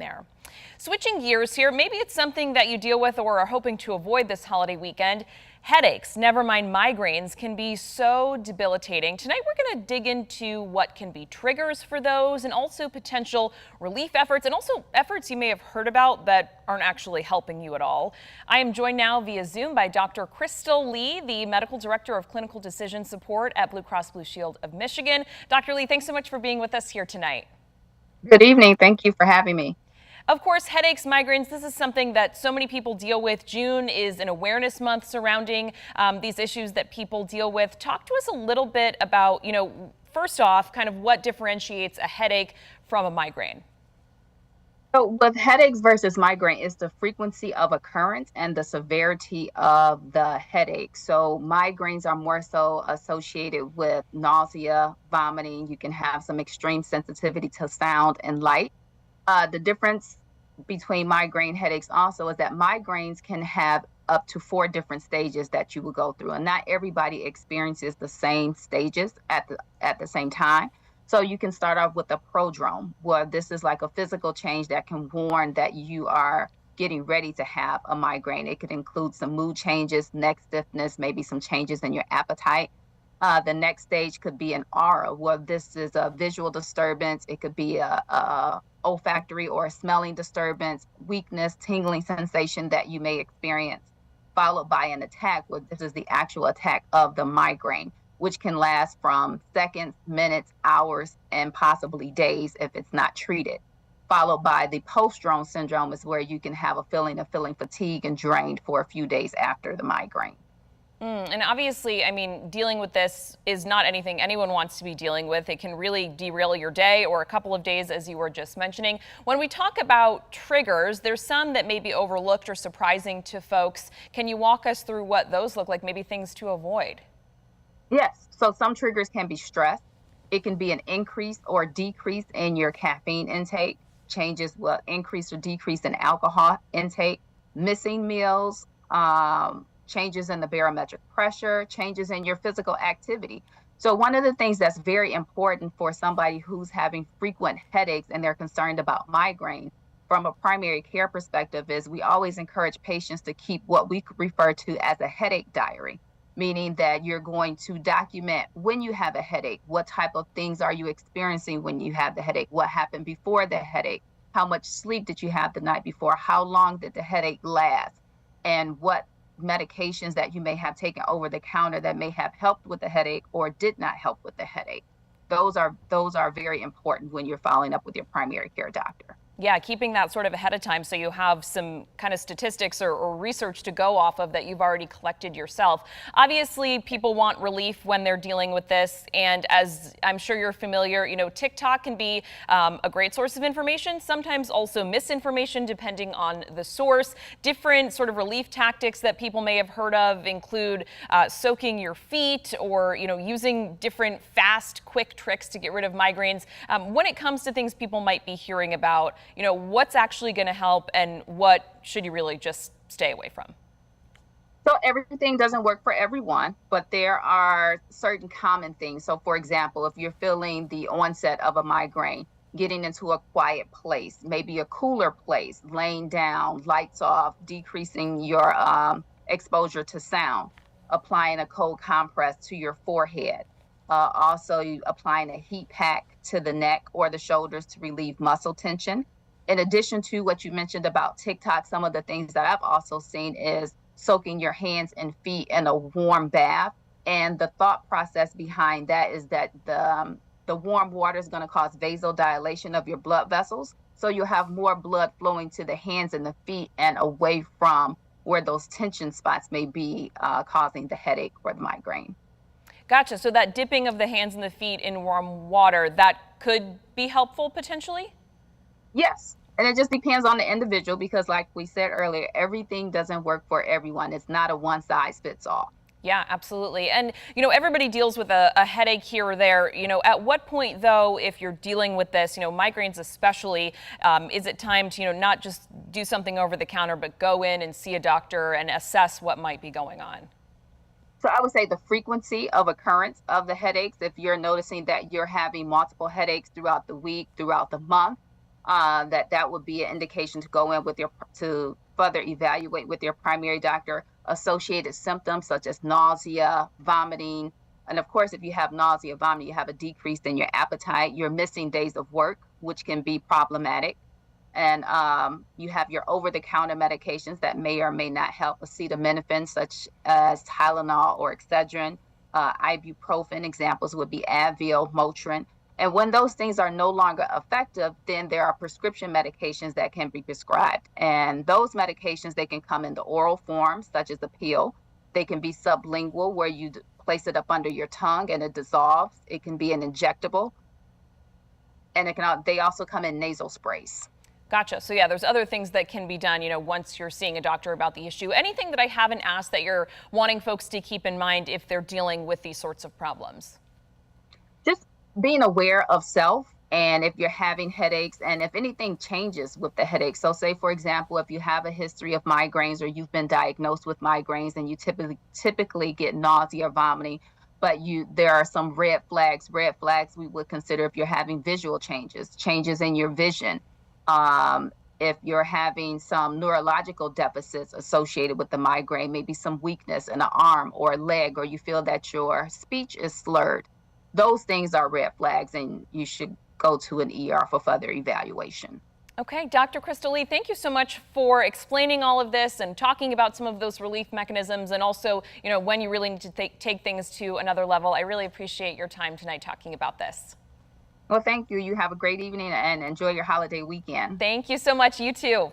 there. Switching gears here, maybe it's something that you deal with or are hoping to avoid this holiday weekend. Headaches, never mind migraines, can be so debilitating. Tonight we're going to dig into what can be triggers for those and also potential relief efforts and also efforts you may have heard about that aren't actually helping you at all. I am joined now via Zoom by Dr. Crystal Lee, the Medical Director of Clinical Decision Support at Blue Cross Blue Shield of Michigan. Dr. Lee, thanks so much for being with us here tonight. Good evening. Thank you for having me. Of course, headaches, migraines, this is something that so many people deal with. June is an awareness month surrounding these issues that people deal with. Talk to us a little bit about, first off, kind of what differentiates a headache from a migraine. So with headaches versus migraine, it's the frequency of occurrence and the severity of the headache. So migraines are more so associated with nausea, vomiting. You can have some extreme sensitivity to sound and light. The difference between migraine headaches also is that migraines can have up to 4 different stages that you will go through, and not everybody experiences the same stages at the same time. So you can start off with a prodrome, where this is like a physical change that can warn that you are getting ready to have a migraine. It could include some mood changes, neck stiffness, maybe some changes in your appetite. The next stage could be an aura, where this is a visual disturbance. It could be a olfactory or a smelling disturbance, weakness, tingling sensation that you may experience, followed by an attack, where this is the actual attack of the migraine, which can last from seconds, minutes, hours, and possibly days if it's not treated. Followed by the post-drone syndrome, is where you can have a feeling of feeling fatigued and drained for a few days after the migraine. And obviously, I mean, dealing with this is not anything anyone wants to be dealing with. It can really derail your day or a couple of days, as you were just mentioning. When we talk about triggers, there's some that may be overlooked or surprising to folks. Can you walk us through what those look like, maybe things to avoid? Yes, so some triggers can be stress. It can be an increase or decrease in your caffeine intake. Changes will increase or decrease in alcohol intake, missing meals, changes in the barometric pressure, changes in your physical activity. So one of the things that's very important for somebody who's having frequent headaches and they're concerned about migraine from a primary care perspective is we always encourage patients to keep what we refer to as a headache diary, meaning that you're going to document when you have a headache, what type of things are you experiencing when you have the headache, what happened before the headache, how much sleep did you have the night before, how long did the headache last, and what medications that you may have taken over the counter that may have helped with the headache or did not help with the headache. Those are very important when you're following up with your primary care doctor. Yeah, keeping that sort of ahead of time so you have some kind of statistics or research to go off of that you've already collected yourself. Obviously, people want relief when they're dealing with this. And as I'm sure you're familiar, TikTok can be a great source of information, sometimes also misinformation depending on the source. Different sort of relief tactics that people may have heard of include soaking your feet or, using different fast, quick tricks to get rid of migraines. When it comes to things people might be hearing about, what's actually going to help and what should you really just stay away from? So everything doesn't work for everyone, but there are certain common things. So for example, if you're feeling the onset of a migraine, getting into a quiet place, maybe a cooler place, laying down, lights off, decreasing your exposure to sound, applying a cold compress to your forehead. Also applying a heat pack to the neck or the shoulders to relieve muscle tension. In addition to what you mentioned about TikTok, some of the things that I've also seen is soaking your hands and feet in a warm bath. And the thought process behind that is that the warm water is going to cause vasodilation of your blood vessels. So you'll have more blood flowing to the hands and the feet and away from where those tension spots may be causing the headache or the migraine. Gotcha. So that dipping of the hands and the feet in warm water, that could be helpful potentially? Yes. And it just depends on the individual because like we said earlier, everything doesn't work for everyone. It's not a one size fits all. Yeah, absolutely. And, everybody deals with a headache here or there. At what point, though, if you're dealing with this, migraines especially, is it time to, not just do something over the counter, but go in and see a doctor and assess what might be going on? So I would say the frequency of occurrence of the headaches, if you're noticing that you're having multiple headaches throughout the week, throughout the month, that would be an indication to go in with to further evaluate with your primary doctor. Associated symptoms such as nausea, vomiting, and of course, if you have nausea, vomiting, you have a decrease in your appetite. You're missing days of work, which can be problematic. And you have your over-the-counter medications that may or may not help, acetaminophen, such as Tylenol or Excedrin, ibuprofen. Examples would be Advil, Motrin. And when those things are no longer effective, then there are prescription medications that can be prescribed. And those medications, they can come in the oral form, such as a pill. They can be sublingual, where you place it up under your tongue and it dissolves. It can be an injectable. And they also come in nasal sprays. Gotcha. So yeah, there's other things that can be done, once you're seeing a doctor about the issue. Anything that I haven't asked that you're wanting folks to keep in mind if they're dealing with these sorts of problems? Just being aware of self, and if you're having headaches and if anything changes with the headache. So say, for example, if you have a history of migraines or you've been diagnosed with migraines and you typically get nausea or vomiting, but there are some red flags we would consider if you're having visual changes in your vision. If you're having some neurological deficits associated with the migraine, maybe some weakness in an arm or a leg, or you feel that your speech is slurred, those things are red flags and you should go to an ER for further evaluation. Okay, Dr. Crystal Lee, thank you so much for explaining all of this and talking about some of those relief mechanisms, and also, when you really need to take things to another level. I really appreciate your time tonight talking about this. Well, thank you. You have a great evening and enjoy your holiday weekend. Thank you so much. You too.